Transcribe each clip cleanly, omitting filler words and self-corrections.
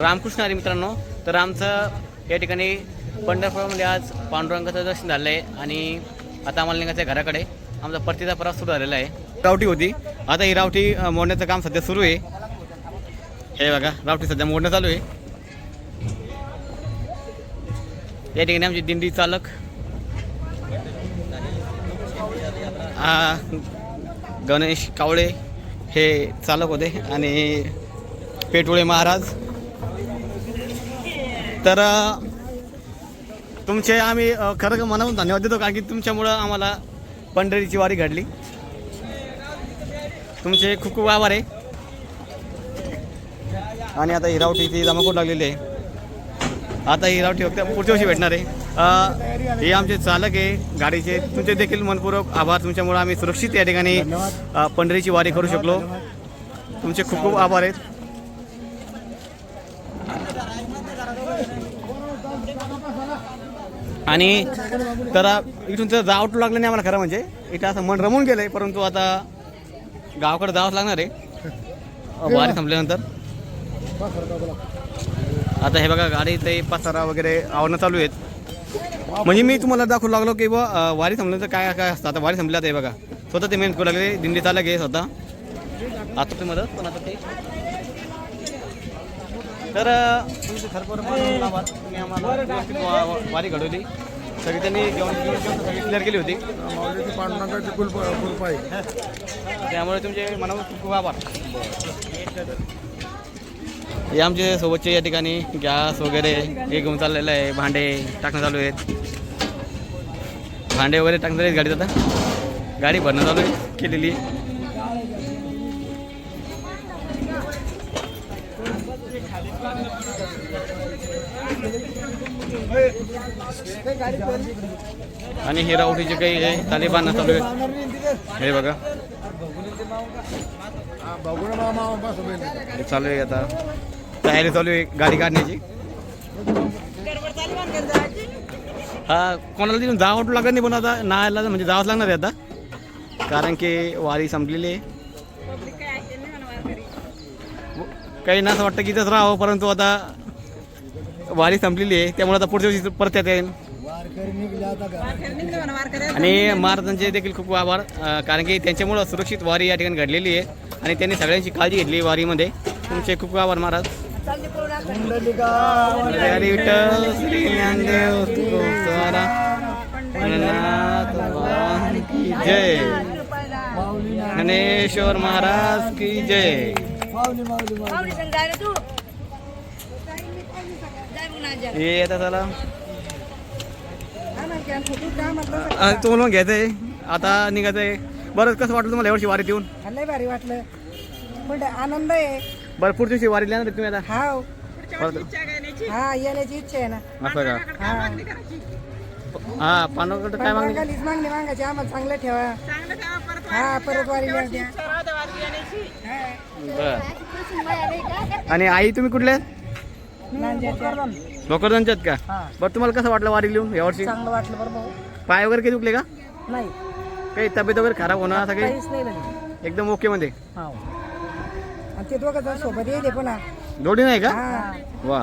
रामकृष्ण हरी मित्रांनो, तर आमचं या ठिकाणी पंढरपूरमध्ये आज पांडुरंगाचं दर्शन झालं आहे आणि आता आम्हाला निघायचं आहे घराकडे. आमचा परतीचा प्रवास सुरू झालेला आहे. रावटी होती, आता ही रावटी मोडण्याचं काम सध्या सुरू आहे. हे बघा, रावटी सध्या मोडणं चालू आहे. या ठिकाणी आमचे दिंडी चालक गणेश कावळे हे चालक होते आणि पेटुळे महाराज. तर तुमचे आम्ही खरं मनापासून धन्यवाद देतो, कारण की तुमच्यामुळं आम्हाला पंढरीची वारी घडली. तुमचे खूप खूप आभार आहे. आणि आता ही रावटीची जमाखोट लागलेली आहे. आता ही रावटी फक्त पुढच्या वर्षी भेटणार आहे. हे आमचे चालक आहे गाडीचे, तुमचे देखील मनपूर्वक आभार. तुमच्यामुळं आम्ही सुरक्षित या ठिकाणी पंढरीची वारी करू शकलो. तुमचे खूप खूप आभार आहेत. आणि तर इथून तर जावं लागलं नाही आम्हाला, खरं म्हणजे इथं असं मन रमून गेलं आहे. परंतु आता गावाकडे जावंच लागणार आहे वारी संपल्यानंतर. आता हे बघा, गाडी ते पसारा वगैरे आवरणं चालू आहेत. म्हणजे मी तुम्हाला दाखवू लागलो की बा वारी संपल्यानंतर काय काय असतं. आता वारी संपल्यात हे बघा, स्वतः ते मेहनत करू लागले. दिंडी चालक आहे स्वतः. आता ते मदत पण आता ते तर तुमचं खरं आभार. तुम्ही आम्हाला वारी घडवली. सगळी त्यांनी जेवण सगळी क्लिअर केली होती. त्यामुळे तुमचे मनावर खूप खूप आभार. हे आमचे सोबतचे या ठिकाणी गॅस वगैरे हे घेऊन चाललेलं आहे. भांडे टाकणं चालू आहेत. भांडे वगैरे टाकणार आहेत गाडीत. आता गाडी भरणं चालू आहे केलेली. आणि हे रावटीचे काही हे तालिबान चालू आहेत. हे बघा, हे चालू आहे. आता तयारी चालू आहे गाडी काढण्याची. हा, कोणाला तिथून जावं वाटू लागत नाही, पण आता नायला म्हणजे जावंच लागणार आहे आता, कारण की वारी संपलेली आहे. काही ना असं वाटतं की इथंच राहावं, परंतु आता वारी संपलेली आहे. त्यामुळे आता पुढच्या वर्षी परत येता येईल. आणि महाराजांचे देखील खूप आभार, कारण की त्यांच्यामुळं सुरक्षित वारी या ठिकाणी घडलेली आहे आणि त्यांनी सगळ्यांची काळजी घेतली वारीमध्ये. तुमचे खूप आभार महाराज. जय गणेश्वर महाराज की जय. ये आता चला, तुम्हाला मग घ्यायचंय आता निघायचंय. बरं, कसं वाटलं तुम्हाला यावर्षी वारीत येऊन? लय भारी वाटलं, पण आनंद आहे. बरं, पुढच्या दिवशी वारीला येणार तुम्ही आता? हा, येण्याची इच्छा आहे ना. असं का? हा, पांडवकडे काय मागणी? मागणी मागायची आम्हाला, चांगलं ठेवा. हा, परत वारीला द्या. बर. आणि आई तुम्ही कुठले? भोकरदनच्यात का? बरं, तुम्हाला कसं वाटलं वारी लिहून यावर्षी? चांगलं वाटलं बरं भाऊ. पाय वगैरे काही दुखले का? नाही, काही तब्येत वगैरे खराब होणार असं काही? काहीच नाही झालं. एकदम ओके मध्ये. आणि ते दोघं जण सोबत येते पुन्हा. जोडी नाही का? हा. वा.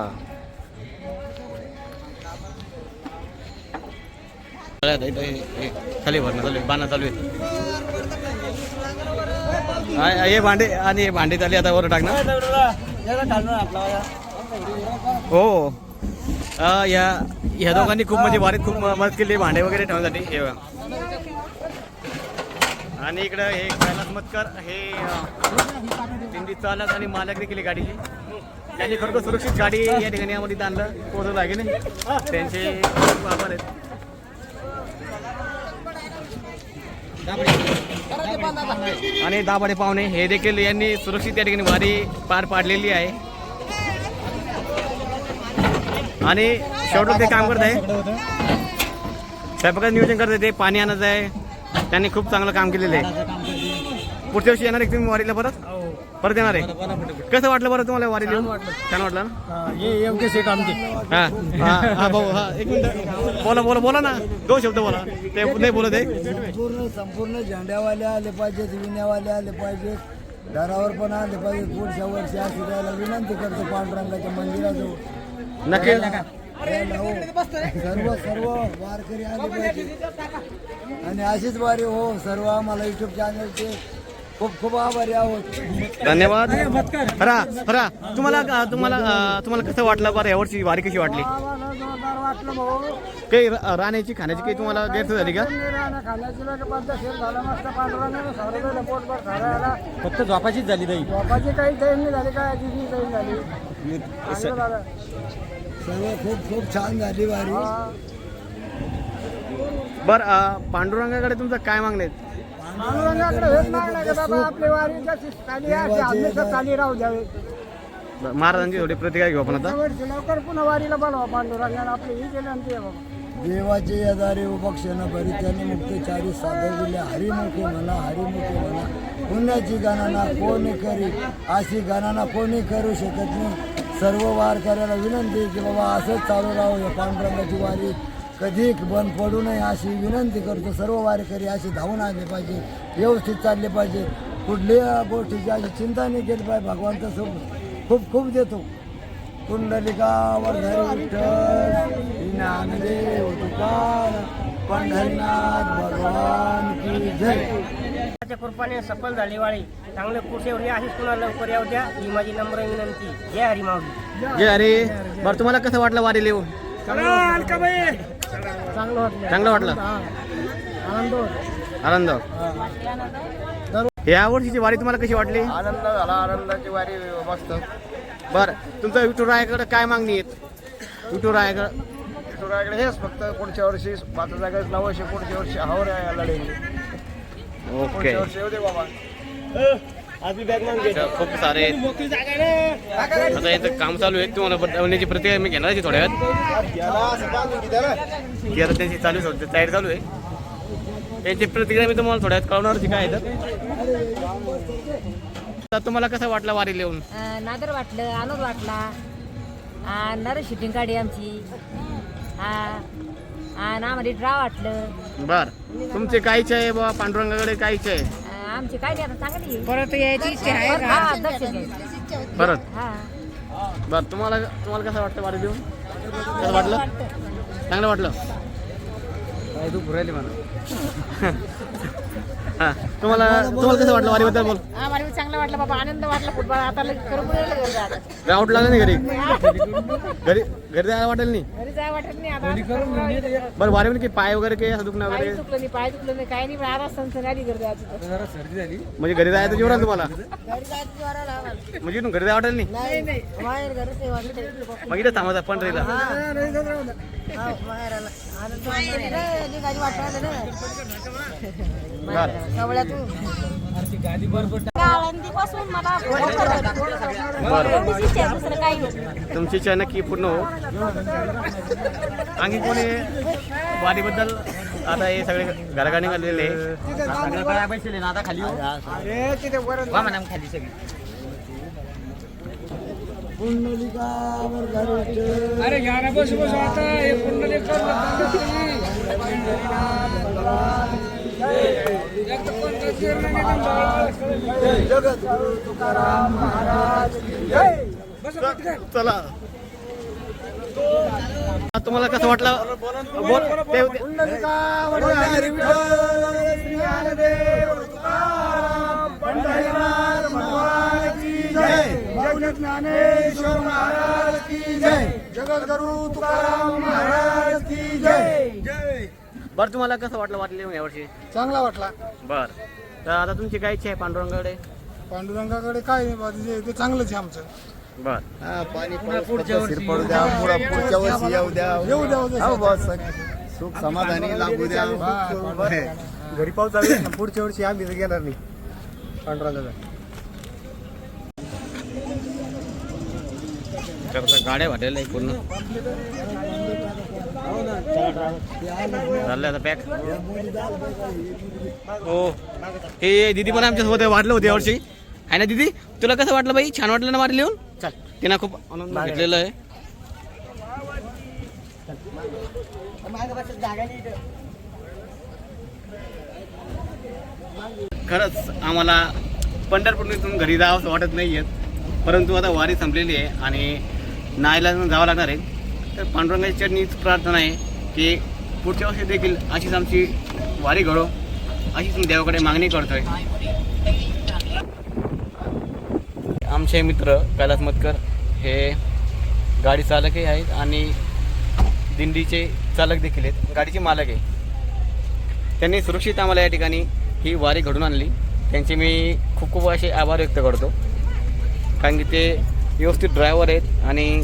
खाली भरणं चालू आहे, बाणं चालू आहे. हे भांडे आणि हे भांडे चालले आता वर टाकणं. हो, या दोघांनी खूप म्हणजे वारीत खूप मदत केली भांडे वगैरे ठेवण्यासाठी. हे बघा. आणि इकडं हे कैलास मतकर हे दिंडी चालक आणि मालक देखील गाडीची. त्यांनी खरोखर सुरक्षित गाडी या ठिकाणी आम्हाला इथं आणलं, पोहोचवलं आहे की नाही. त्यांचे खूप आभार आहेत. आणि दाभाडे पाहुणे हे देखील यांनी सुरक्षित या ठिकाणी वारी पार पाडलेली आहे. आणि शेवटचं ते काम करत आहे, स्वयंपाकाचं नियोजन करत आहे, ते पाणी आणत आहे. त्यांनी खूप चांगलं काम केलेलं आहे. पुढच्या वर्षी येणार आहे तुम्ही वारीला? परत येणार आहे. कसं वाटलं बरं तुम्हाला वारी लिहून? छान वाटलं ना? योग्य सेट आमचे. हा भाऊ, हा एक मिनिट, बोला ना, 2 शब्द बोला. ते नाही बोलत आहे. संपूर्ण झेंड्यावाले आले पाहिजेत, विण्यावाले आले पाहिजेत, दारावर पण आले पाहिजे. पुढच्या वर्षी अशी द्यायला विनंती करतो पांडुरंगाच्या मंदिराजवळ. नक्की यायला हो. सर्व सर्व वारकरी आले पाहिजे आणि अशीच वारी हो. सर्व आम्हाला युट्यूब चॅनलचे खूप खूप आभारी आहोत. धन्यवाद. फरा फरा तुम्हाला तुम्हाला कसं वाटलं बरं यावर्षी वारी कशी वाटली? आम्हाला जोरदार वाटलं भाऊ. काही राहण्याची खाण्याची काही तुम्हाला गैरसोय झाली का? खाण्याची लोक पद्धतशीर झालं मस्त. पांडुरंगाने सारं पोटभर खायला. फक्त झोपाचीच झाली नाही. झोपाची काही टाईम नाही झाली, काय अजिबात टाईम झाली. चांगलं झालं. सर्व खूप खूप छान झाली वारी. बरं पांडुरंगाकडे तुमचं काय मागणं आहे? पांडुरंगाकडे हेच मागणं आहे की बाबा आपली वारी जशी चाली आहे हमेशा चाली राहू द्यावी. महाराजांची थोडी प्रतिक्रिया घेऊ आपण आता. यावर्षी लवकर पुन्हा वारीला बोलवा पांडुरंगाने. आपली ही विनंती आहे बाबा. देवाचे यदारे उपक्षण भरित्याने मुक्तचारी साधविले. हरिमुखे म्हणा हरिमुखे म्हणा. पुण्याची गणना कोणी करी अशी गणना कोणी करू शकत नाही. सर्व वारकऱ्याला विनंती आहे की बाबा असंच चालू राहू. या पांडुरंगाची वारी कधी बंद पडू नये अशी विनंती करतो. सर्व वारकरी असे धावून आले पाहिजे, व्यवस्थित चालले पाहिजे. कुठल्याही गोष्टीची अशी चिंता नाही केली पाहिजे. भगवंत खूप खूप देतो. कुंडलिकावर विठ्ठल ज्ञानदेव तुकाराम पंढरीनाथ भगवान की जय. च्या कृपाने सफल झाली वाळी. चांगले पुढच्या अशीच पुन्हा लवकर येऊ द्या ही माझी नम्र विनंती. जय हरी माऊली. जय अरे. बरं तुम्हाला कसं वाटलं वारी येऊन? चांगलं वाटलं. आनंद. या वर्षीची वारी तुम्हाला कशी वाटली? आनंद झाला. आनंदाची वारी मस्त. बरं तुमचं विठुरायाकडे काय मागणी आहेत? विठुरायाकडे हेच फक्त पुढच्या वर्षी 5 जागा 900. पुढच्या वर्षी हावर लढेल. ओके. पुढच्या वर्षी येऊ दे बाबा. खूप सारे आहेत. आता इथं काम चालू आहे. तुम्हाला बनवण्याची प्रतिक्रिया मी घेणार आहे थोड्या वेळात. त्यांची चालू आहे, तयारी चालू आहे. त्यांची प्रतिक्रिया मी तुम्हाला थोड्या वेळात कळवणार होती काय तर तुम्हाला कसं वाटलं वारी येऊन? नादर वाटलं, आनंद वाटला. नर शूटिंग काढी आमची. आणि आम्हाला ड्रा वाटलं. बर तुमचे काय इच्छा आहे बाबा? पांडुरंगाकडे काय इच्छा आहे? आमची काय नाही आता चांगली आहे. परत यायची इच्छा आहे का? हा, दर्शन घ्यायचं. परत. हा. बर तुम्हाला कसं वाटतं वारी येऊन? कसं वाटलं? चांगलं वाटलं. काय तू पुरायली मला. हा तुम्हाला कसं वाटलं वारीबद्दल बोल. आम्हाला चांगलं वाटलं बाबा. आनंद वाटला. फुटबॉल आता करून ग्राउंड लागलं नाही घरी? घरी जायला वाटेल नाही? घरी जाय वाटत नाही आता. बरं वारीमध्ये काही पाय वगैरे काही असं दुखणं पाय वगैरे? चुकलं नाही, पाय चुकलं नाही, काही नाही. पण आता संसर्ग आली घरी जायची. म्हणजे घरी जायचं जेवढा तुम्हाला? घरी जायचं जोराला आम्हाला. म्हणजे इथून घरी जायला वाटेल नाही? नाही बाहेर घरच आहे वाटलं. मग इथं थांबायचं पंढरीला. बाहेर निघाली वाटलं बरं. सवळ्यातून गाळंदीपासून मला दुसरं काही नाही. तुमची इच्छा नक्की पूर्ण हो. आणखी कोणी वारीबद्दल आता हे सगळे घराघर निघालेले आता खाली खाली सगळी. कुंडलिकावर विठ्ठल. अरे घ्या बस आता हे जगद्गुरु तुकाराम महाराज की जय. चला तुम्हाला कसं वाटलं? बोल. कुंडलिकावर विठ्ठल ज्ञानदेव तुकाराम पंढरीनाथ भगवान की जय. जय ज्ञानेश्वर महाराज की जय. जगद्गुरु तुकाराम महाराज की जय. जय. बरं तुम्हाला कसं वाटलं वाटलं यावर्षी? चांगला वाटला. बर तर आता तुमची काय इच्छा आहे पांडुरंगाकडे? पांडुरंगाकडे काय नाही, ते चांगलंच आहे आमचं. बर पाणी पुढच्या वर्षी पडू द्या. पुढच्या वर्षी येऊ द्या. हो बस सुख समाधानी लागू द्या. घरी पाऊस चालू. पुढच्या वर्षी आम्ही घेणार नाही पांडुरंगाचा. गाड्या वाटेल पूर्ण झालं आता पॅक. हो हे दीदी पण आमच्यासोबत वाटलं होतं यावर्षी आहे ना दीदी? तुला कसं वाटलं बाई? छान वाटलं ना वारी लिहून? चल तिनं खूप आनंद घेतलेलं आहे. खरंच आम्हाला पंढरपूरतून घरी जावं असं वाटत नाही आहेत, परंतु आता वारी संपलेली आहे आणि नाईलाजानं जावं लागणार आहे. तर पांडुरंगाची चरणीच प्रार्थना आहे की पुढच्या वर्षी देखील अशीच आमची वारी घडो, अशीच मी देवाकडे मागणी करतोय. आमचे मित्र कैलास मतकर हे गाडी चालकही आहेत आणि दिंडीचे चालक देखील आहेत, गाडीचे मालक आहे. त्यांनी सुरक्षित आम्हाला या ठिकाणी ही वारी घडून आणली. त्यांचे मी खूप खूप असे आभार व्यक्त करतो, कारण की ते व्यवस्थित ड्रायव्हर आहेत आणि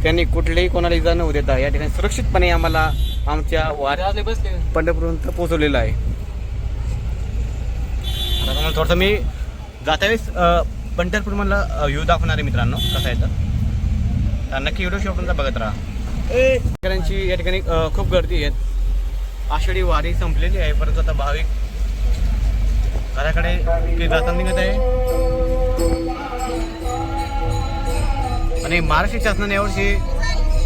त्यांनी कुठलेही कोणाला इजा न होऊ देता या ठिकाणी सुरक्षितपणे आम्हाला आमच्या वारी पंढरपूरपर्यंत पोहोचवलेलं आहे. आता तुम्हाला थोडंसं मी जाता वेळेस पंढरपूरमधला व्ह्यू दाखवणार आहे मित्रांनो, कसा आहे तर नक्की व्हिडिओ शेवटपर्यंत बघत राहा. शेतकऱ्यांची या ठिकाणी खूप गर्दी आहेत. आषाढी वारी संपलेली आहे, परंतु आता भाविक घराकडे जाताना निघत आहे. आणि महाराष्ट्र शासनाने यावर्षी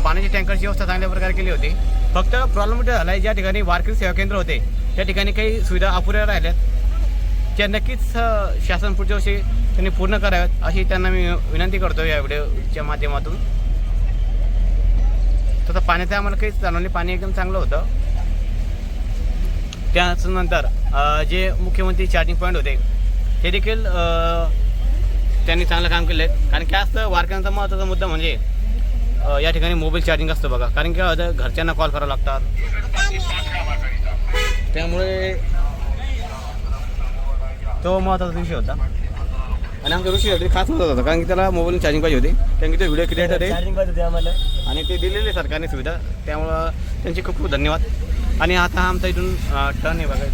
पाण्याची टँकरची व्यवस्था चांगल्या प्रकारे केली होती. फक्त प्रॉब्लेम मोठा झाला आहे, ज्या ठिकाणी वारकरी सेवा केंद्र होते त्या ठिकाणी काही सुविधा अपुऱ्या राहिल्यात, त्या नक्कीच शासन पुढच्या वर्षी त्यांनी पूर्ण कराव्यात अशी त्यांना मी विनंती करतो या व्हिडिओच्या माध्यमातून. तसं पाण्याचं आम्हाला काहीच जाणवलं, पाणी एकदम चांगलं होतं. त्यानंतर जे मुख्यमंत्री चार्जिंग पॉईंट होते ते देखील त्यांनी चांगलं काम केलं आहे. कारण काय असतं, वारकऱ्यांचा महत्त्वाचा मुद्दा म्हणजे या ठिकाणी मोबाईल चार्जिंग असतं बघा, कारण की घरच्यांना कॉल करावं लागतात, त्यामुळे तो महत्त्वाचा विषय होता. आणि आमच्या ऋषी खास महत्त्वाचा होता, कारण की त्याला मोबाईल चार्जिंग पाहिजे होती, कारण की ते व्हिडिओ क्रिएटर आहे चार्जिंग पाहिजे आम्हाला आणि ते दिलेले सरकारने सुविधा, त्यामुळं त्यांचे खूप खूप धन्यवाद. आणि आता आमचा इथून टर्न आहे बघा,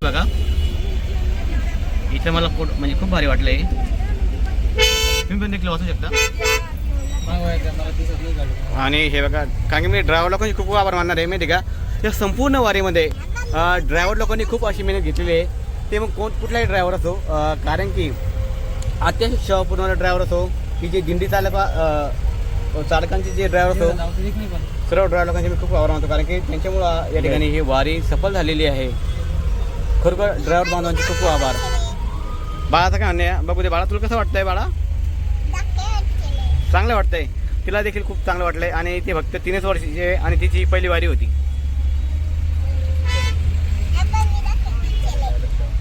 बघा इथे मला म्हणजे खूप भारी वाटलं आहे. तुम्ही पण देखील वाचू शकता. आणि हे बघा, कारण की मी ड्रायव्हर लोकांची खूप आभार मानणार आहे माहिती का. या संपूर्ण वारीमध्ये ड्रायव्हर लोकांनी खूप अशी मेहनत घेतलेली आहे, ते मग कुठलाही ड्रायव्हर असो, कारण की अत्यावश्यक सेवा पुरवणारा ड्रायव्हर असो की जे दिंडी चालकांचे जे ड्रायव्हर असो, सर्व ड्रायव्हर लोकांचे मी खूप आभार मानतो, कारण की त्यांच्यामुळं या ठिकाणी ही वारी सफल झालेली आहे. खरोखर ड्रायव्हर बांधवांचे खूप खूप आभार. बाळाचं काय म्हणणे आहे बघू दे. बाळा तुला कसं वाटतंय? बाळा चांगलं वाटतंय, तिला देखील खूप चांगलं वाटलंय. आणि ते फक्त 3 वर्षाची आहे आणि तिची पहिली वारी होती.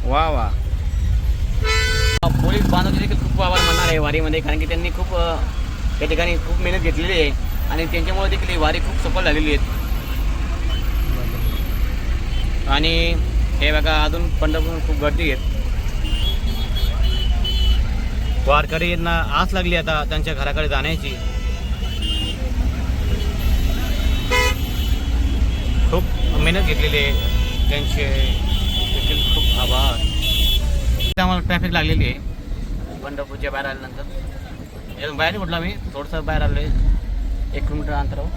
वा वा. पोलीस बांधवांचे देखील खूप आभार मानणार आहे वारीमध्ये, कारण की त्यांनी खूप त्या ठिकाणी खूप मेहनत घेतलेली आहे आणि त्यांच्यामुळे देखील ही वारी खूप सफल झालेली आहे. आणि हे बघा, अजून पंढरपूर खूप गर्दी आहेत. वारकरी यांना आस लागली आता त्यांच्या घराकडे जाण्याची. खूप मेहनत घेतलेली आहे, त्यांचे देखील खूप आभार. आम्हाला ट्रॅफिक लागलेली आहे पंढरपूरच्या बाहेर आल्यानंतर. बाहेर म्हटलं मी थोडंसं बाहेर आलो आहे, 1 किलोमीटर अंतरावर.